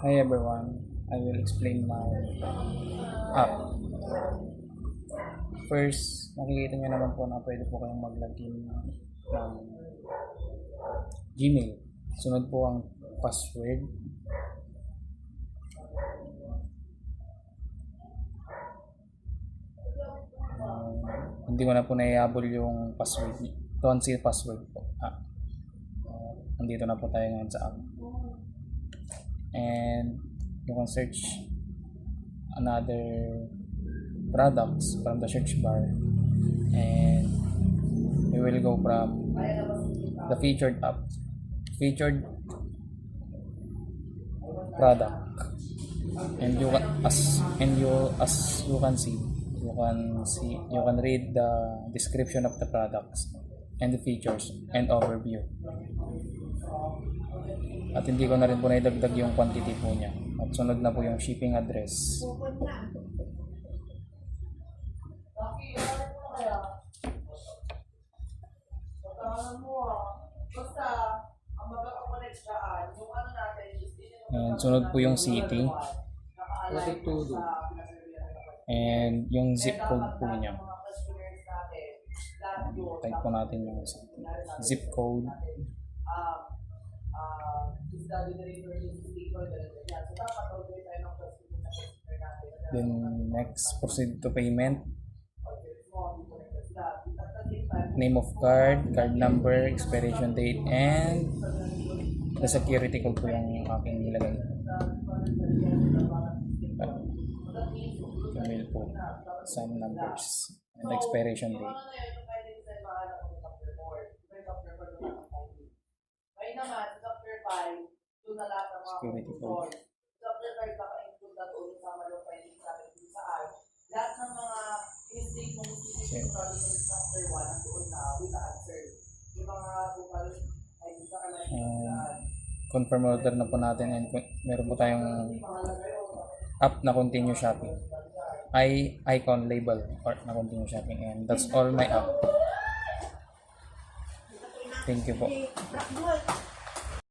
Hi everyone, I will explain my app. First, makikita nyo naman po na pwede po kayong mag-login ng Gmail. Sunod po ang password. Hindi ko na po naiabol yung password. Don't see password po. Nandito na po tayo ngayon sa app. And you can search another products from the search bar, and you will go from the featured product, and you can as you can see, you can read the description of the products and the features and overview. At hindi ko na rin po naidagdag yung quantity po niya. At sunod na po yung shipping address. And sunod po yung city. And yung zip code po niya. Type po natin yung zip code. Then next, proceed to payment. Name of card, card number, expiration date, and the security code po yung aking nilagay. Email po, some numbers, and the expiration date. Security code. Confirm order na po natin, and meron po tayong app na continue shopping, icon label or na continue shopping, and that's all my app. Thank you po.